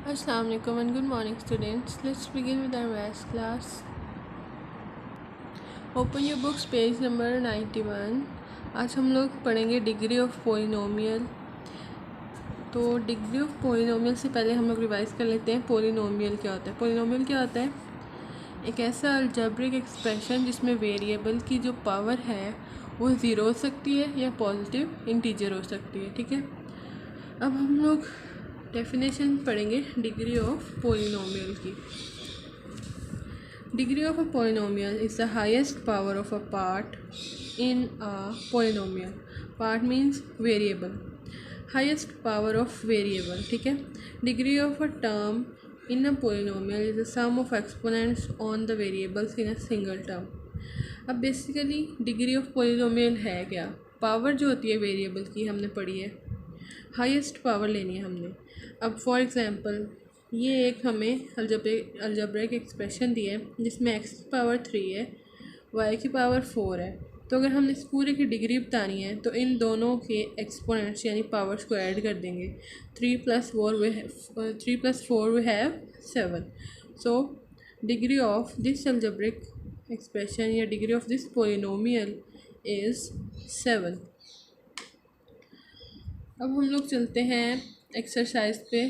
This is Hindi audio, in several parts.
Assalamu alaikum and good morning students. Let's begin with our maths class. Open your books page number 91. आज हम लोग पढ़ेंगे डिग्री ऑफ पोलिनोमियल. तो डिग्री ऑफ पोलिनोमियल से पहले हम लोग रिवाइज कर लेते हैं पोलिनोमियल क्या होता है. पोलिनोमियल क्या होता है? एक ऐसा अलजेब्रिक एक्सप्रेशन जिसमें वेरिएबल की जो पावर है वो ज़ीरो हो सकती है या पॉजिटिव इंटीजर हो सकती है. ठीक है, अब हम लोग डेफिनेशन पढ़ेंगे डिग्री ऑफ पोलिनोमियल की. Degree of a polynomial is the highest power of a part in a polynomial. Part means variable. Highest power of variable. ठीक है. Degree of a term in a polynomial is the sum of exponents on the variables in a single term. अब बेसिकली डिग्री ऑफ पोलिनोमियल है क्या? पावर जो होती है वेरिएबल की हमने पढ़ी है, हाईएस्ट पावर लेनी है हमने. अब फॉर एग्जांपल ये एक हमें अलजेब्रिक एक्सप्रेशन दिया है जिसमें x की पावर 3 है, y की पावर 4 है. तो अगर हमने इस पूरे की डिग्री बतानी है तो इन दोनों के एक्सपोनेंट्स यानी पावर्स को ऐड कर देंगे. 3 + 4 we have 7. So degree of this algebraic expression या degree of this polynomial is 7. अब हम लोग चलते हैं एक्सरसाइज पे.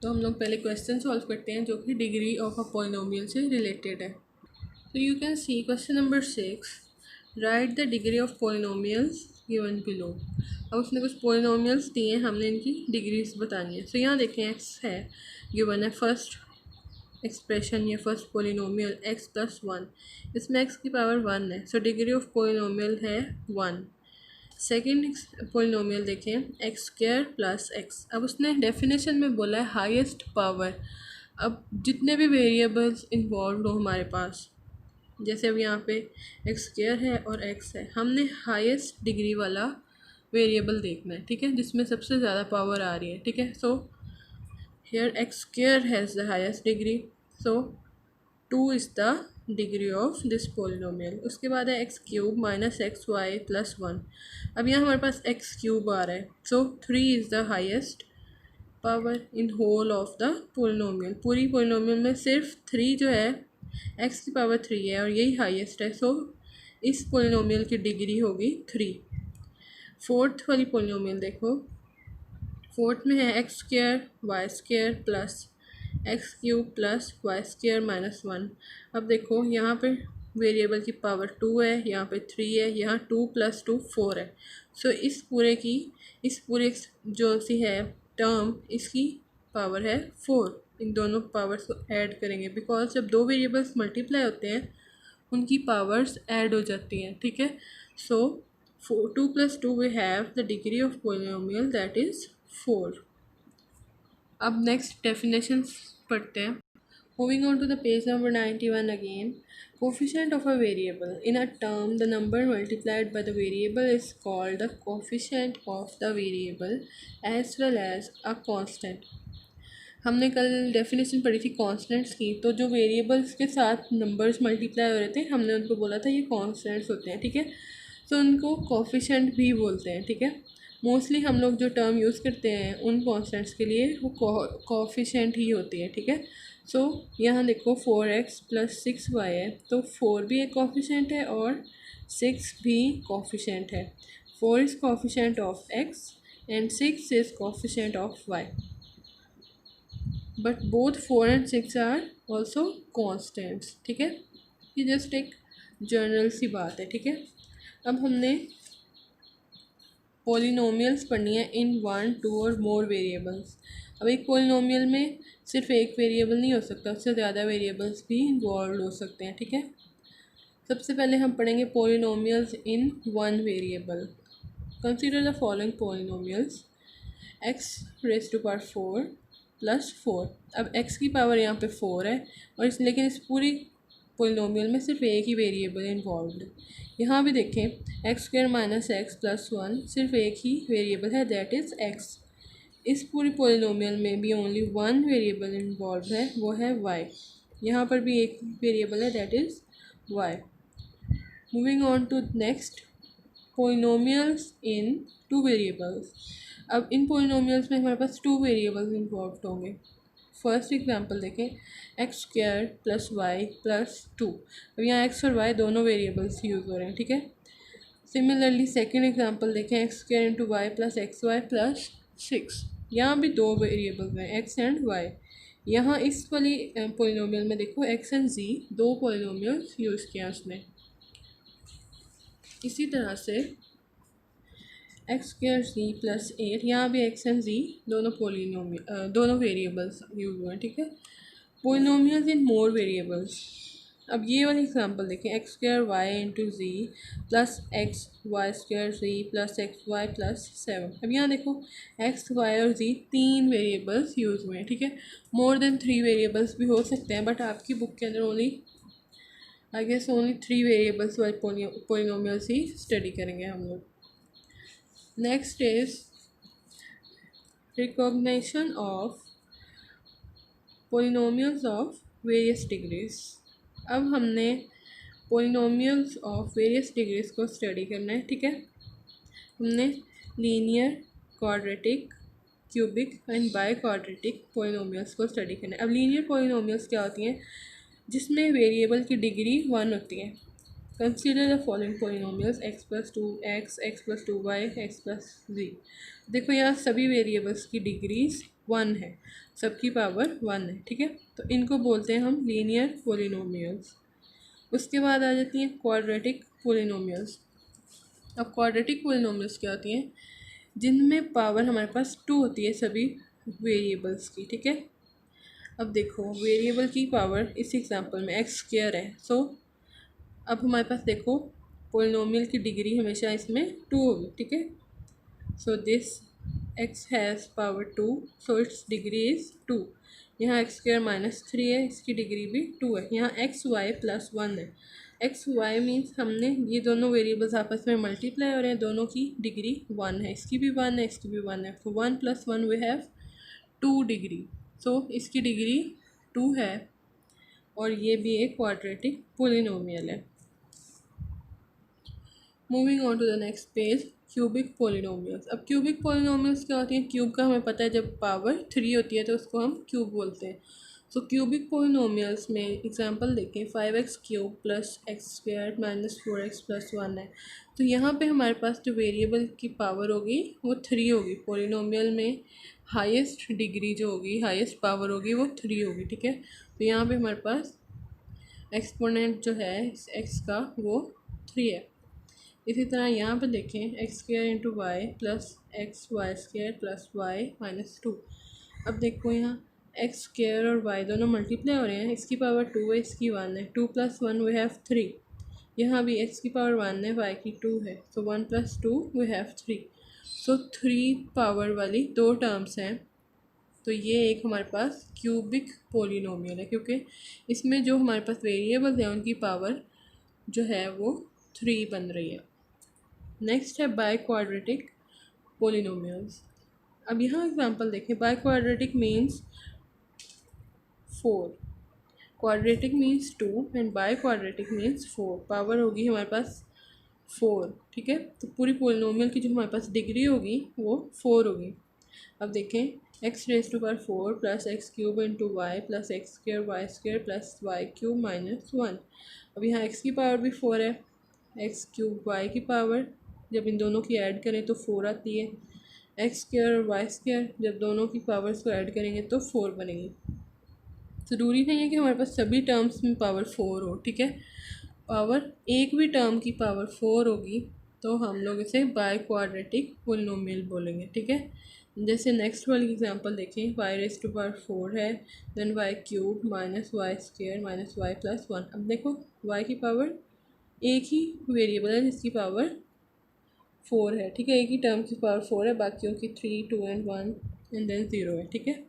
तो हम लोग पहले क्वेश्चन सॉल्व करते हैं जो कि डिग्री ऑफ अ पोलिनोमियल से रिलेटेड है. तो you can see question number 6. Right the degree of polynomials given below. अब उसने कुछ पोलिनोमियल्स दिए हैं, हमने इनकी डिग्रीज बतानी है. सो यहाँ देखें एक्स है गिवन है फर्स्ट एक्सप्रेशन या फर्स्ट पोलिनोमियल x + 1. इसमें x की पावर 1 है. सो डिग्री ऑफ पोलिनोमियल है 1. सेकेंड पोलिनोमियल देखें x² + x. अब उसने डेफिनेशन में बोला है हाईएस्ट पावर. अब जितने भी वेरिएबल्स इन्वॉल्व हो हमारे पास, जैसे अब यहाँ पे x² है और x है, हमने हाईएस्ट डिग्री वाला वेरिएबल देखना है. ठीक है, जिसमें सबसे ज़्यादा पावर आ रही है. ठीक है, so here x² has the highest degree. So 2 is the degree of this polynomial. उसके बाद है x³ - xy + 1. अब यहाँ हमारे पास x³ आ रहा है. So 3 is the highest power in whole of the polynomial. पूरी पोलिनोमियल में सिर्फ 3 जो है x की पावर 3 है और यही हाईएस्ट है. सो इस पोलिनोमियल की डिग्री होगी 3. फोर्थ वाली पोलिनोमियल देखो, फोर्थ में है x² y² + x³ + y² - 1. अब देखो यहाँ पे वेरिएबल की पावर 2 है, यहाँ पे 3 है, यहाँ 2 + 2 4 है. सो इस पूरे जो सी है टर्म, इसकी पावर है 4. इन दोनों पावर्स को ऐड करेंगे बिकॉज जब दो वेरिएबल्स मल्टीप्लाई होते हैं उनकी पावर्स ऐड हो जाती हैं. ठीक है, so 2 + 2 we have the degree of polynomial that is 4. अब नेक्स्ट डेफिनेशंस पढ़ते हैं. Moving on to the page number 91 again. Coefficient of a variable in a term the number multiplied by the variable is called the coefficient of the variable as well as a constant. हमने कल डेफिनेशन पढ़ी थी कांस्टेंट्स की. तो जो वेरिएबल्स के साथ नंबर्स मल्टीप्लाई हो रहे थे हमने उनको बोला था ये कांस्टेंट्स होते हैं. ठीक है, तो उनको कोफिशिएंट भी बोलते हैं. ठीक है, मोस्टली हम लोग जो टर्म यूज़ करते हैं उन कॉन्स्टेंट्स के लिए वो कोफिशिएंट ही होती है. ठीक है, सो यहाँ देखो 4x + 6y है, तो 4 भी एक कोफिशिएंट है और 6 भी कोफिशिएंट है. 4 is coefficient of x and 6 is coefficient of y. But both 4 and 6 are also constants. ठीक है, ये जस्ट एक जनरल सी बात है. ठीक है, अब हमने पोलिनोमियल्स पढ़नी है इन 1, 2 और मोर वेरिएबल्स. अब एक पोलिनोमियल में सिर्फ एक वेरिएबल नहीं हो सकता, उससे ज़्यादा वेरिएबल्स भी इन्वॉल्व हो सकते हैं. ठीक है, सबसे पहले हम पढ़ेंगे polynomials in 1 variable. Consider the following polynomials. x⁴ + 4. अब x की पावर यहाँ पे 4 है और लेकिन इस पूरी पोलिनोमियल में सिर्फ एक ही वेरिएबल इन्वॉल्व है. यहाँ भी देखें x² - x + 1 सिर्फ एक ही वेरिएबल है दैट इज़ x. इस पूरी पोलिनोमियल में भी ओनली वन वेरिएबल इन्वॉल्व है, वो है y. यहाँ पर भी एक वेरिएबल है that is y. Moving on to next polynomials in 2 variables. अब इन पोलिनोमियल्स में हमारे पास 2 वेरिएबल्स इन्वॉल्व होंगे. फर्स्ट एग्जांपल देखें, x square plus y plus 2। अब यहाँ एक्स और वाई दोनों वेरिएबल्स यूज़ हो रहे हैं, ठीक है। सिमिलरली सेकेंड एग्जांपल देखें, x square into y plus x y plus 6। यहाँ भी दो वेरिएबल्स हैं, एक्स एंड वाई। यहाँ इस वाली पोलिनोमियल में देखो एक्स एंड जी दो पोलिनोमियल्स यूज़ किया उसने। इसी तरह से एक्स स्क्वायर जी प्लस 8, यहाँ भी एक्स एंड जी दोनों दोनों वेरिएबल्स यूज हुए हैं, ठीक है। पोलिनोमियल्स इन मोर वेरिएबल्स। अब ये वाली एग्जांपल देखें, एक्स स्क्वायर वाई इंटू जी प्लस एक्स वाई स्क्वायर जी प्लस एक्स वाई प्लस 7। अब यहाँ देखो एक्स वाई और जी तीन वेरिएबल्स यूज़ हुए हैं, ठीक है। मोर देन 3 वेरिएबल्स भी हो सकते हैं, बट आपकी बुक के अंदर आई गेस ओनली 3 वेरिएबल्स वाले पोलिनोमियल्स ही स्टडी करेंगे हम लोग। Next is recognition of polynomials of various degrees. अब हमने पोलिनोमियल्स ऑफ वेरियस डिग्रीज को स्टडी करना है, ठीक है। हमने linear, quadratic, cubic and by quadratic polynomials को स्टडी करना है। अब लीनियर पोलिनोमियल्स क्या होती हैं, जिसमें वेरिएबल की डिग्री 1 होती है। Consider the following polynomials x plus 2x, x plus 2y, x plus z. देखो यहाँ सभी वेरिएबल्स की डिग्रीज 1 है, सबकी पावर 1 है, ठीक है। तो इनको बोलते हैं हम लीनियर पोलिनोमियल्स। उसके बाद आ जाती हैं क्वाड्रेटिक पोलिनोमियल्स। अब क्वाड्रेटिक पोलिनोमियल्स क्या होती हैं, जिनमें पावर हमारे पास 2 होती है सभी वेरिएबल्स की, ठीक है। अब देखो वेरिएबल की पावर इस एग्जांपल में एक्स स्क्वायर है, सो अब हमारे पास देखो पोलिनोमियल की डिग्री हमेशा इसमें 2 होगी, ठीक है। So this x has power 2, so it's degree is 2। यहाँ एक्स स्क्वायर माइनस 3 है, इसकी डिग्री भी 2 है। यहाँ एक्स वाई प्लस 1 है। एक्स वाई मीन्स हमने ये दोनों वेरिएबल्स आपस में मल्टीप्लाई हो रहे हैं, दोनों की डिग्री 1 है, इसकी भी 1 है, इसकी भी 1 है। तो 1 plus 1 we have 2 degree, so इसकी डिग्री 2 है और ये भी एक क्वाड्रेटिक पोलिनोमियल है। Moving on to the next page, cubic polynomials. अब क्यूबिक पोलिनोमियल्स क्या होती हैं, क्यूब का हमें पता है जब पावर 3 होती है तो उसको हम क्यूब बोलते हैं। सो क्यूबिक पोलिनोमियल्स में एग्जांपल देखें, 5x cube plus x square minus 4x plus 1 है। तो यहाँ पे हमारे पास जो वेरिएबल की पावर होगी वो 3 होगी। पोलिनोमियल में हाईएस्ट डिग्री जो होगी, हाईएस्ट पावर होगी वो 3 होगी, ठीक है। तो यहाँ पे हमारे पास एक्सपोनेंट जो है इस एक्स का वो 3 है। इसी तरह यहाँ पर देखें, x square into y plus x y square plus y minus 2। अब देखो यहाँ एक्स स्क्वायर और वाई दोनों मल्टीप्लाई हो रहे हैं, इसकी पावर 2 है, इसकी 1 है। 2 प्लस 1 वी हैव 3। यहाँ भी एक्स की पावर 1 है, वाई की 2 है, so 1 plus 2 we have 3। So 3 power वाली दो टर्म्स हैं। तो ये एक हमारे पास क्यूबिक पोलिनोमियल है, क्योंकि इसमें जो हमारे पास वेरिएबल्स हैं उनकी पावर जो है वो 3 बन रही है। नेक्स्ट है बाई क्वाड्रेटिक पोलिनोमियल्स। अब यहाँ एग्जांपल देखें, by quadratic means 4, quadratic means 2 and by quadratic means 4। Power होगी हमारे पास 4, ठीक है। तो पूरी पोलिनोमियल की जो हमारे पास डिग्री होगी वो 4 होगी। अब देखें, x raise to power 4 plus x cube into y plus x square plus y cube minus 1। अब यहाँ एक्स की पावर भी 4 है, एक्स क्यूब वाई की पावर जब इन दोनों की ऐड करें तो 4 आती है। एक्स स्क्वायर और वाई स्क्वायर जब दोनों की पावर्स को ऐड करेंगे तो 4 बनेगी। ज़रूरी नहीं है कि हमारे पास सभी टर्म्स में पावर 4 हो, ठीक है। पावर एक भी टर्म की पावर 4 होगी तो हम लोग इसे बाई क्वाड्रेटिक पोलिनोमियल बोलेंगे, ठीक है। जैसे नेक्स्ट वाली एग्जांपल देखें, वाई रेज टू पावर 4 है, then y cube minus y square minus y plus 1। अब देखो वाई की पावर एक ही वेरिएबल है जिसकी पावर 4 है, ठीक है। एक ही टर्म की पावर 4 है, बाकियों की 3, 2 एंड 1 एंड देन 0 है, ठीक है।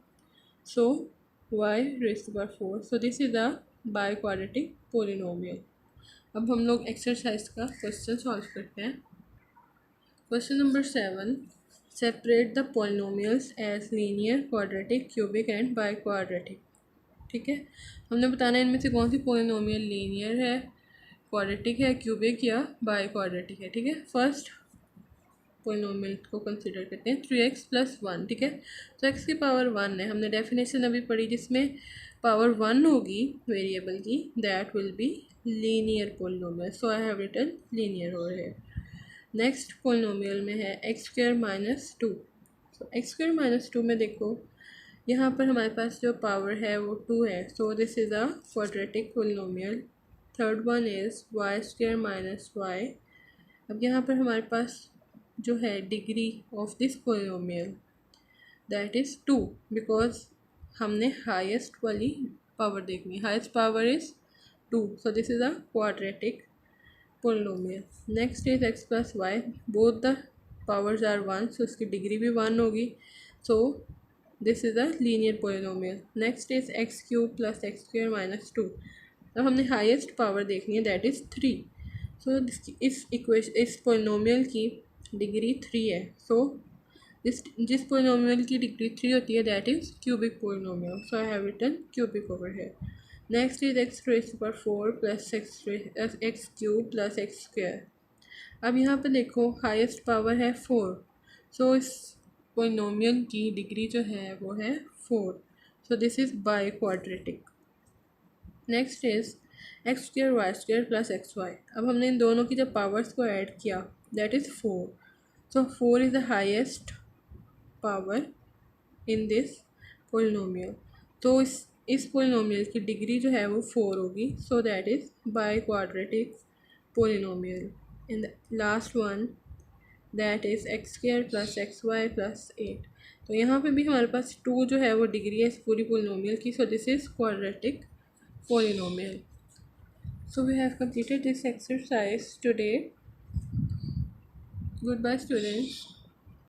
So y raise to power 4, so this is a biquadratic polynomial. अब हम लोग एक्सरसाइज का क्वेश्चन सॉल्व करते हैं। Question number 7, separate the polynomials as linear, quadratic, cubic and biquadratic, ठीक है। हमने बताना है इनमें से कौन सी पोलिनोमियल लीनियर है, क्वाड्रेटिक है, क्यूबिक या बाई क्वाड्रेटिक है, ठीक है। फर्स्ट पोलिनोमियल को कंसिडर करते हैं 3x+1, ठीक है। तो x की पावर 1 है, हमने डेफिनेशन अभी पढ़ी जिसमें पावर 1 होगी वेरिएबल की, that will be linear polynomial. So I have written linear हो रहे हैं। नेक्स्ट पोलिनोमियल में है x² - 2। सो x² - 2 में देखो यहाँ पर हमारे पास जो पावर है वो 2 है, सो this is a quadratic polynomial. Third one is y² - y। अब यहाँ पर हमारे पास जो है degree of this polynomial that is 2, because हमने हाईएस्ट वाली पावर देखनी है, highest power is 2, so this is a quadratic polynomial. Next is x+y, both the powers are 1, so इसकी डिग्री भी 1 होगी, so this is a linear polynomial. Next is x³ + x² - 2। अब हमने हाईएस्ट पावर देखनी है दैट इज़ 3, सो इस पोलिनोमियल की डिग्री 3 है, सो जिस पोलिनोमियल की डिग्री 3 होती है that is cubic polynomial. So I have written cubic over here. Next is x⁴ + x³ + x²। अब यहाँ पर देखो हाईएस्ट पावर है 4, सो इस पोलिनोमियल की डिग्री जो है वो है 4, so this is by quadratic. Next is x² y² + xy। अब हमने इन दोनों की जब पावर्स को ऐड किया that is 4, so 4 is the highest power in this polynomial. तो इस पोलिनोमियल की डिग्री जो है वो 4 होगी, so that is by quadratic polynomial. In the last one that is x² + xy + 8। तो यहाँ पे भी हमारे पास 2 जो है वो डिग्री है इस पूरी पोलिनोमियल की, सो this is quadratic polynomial. So we have completed this exercise today. Goodbye students.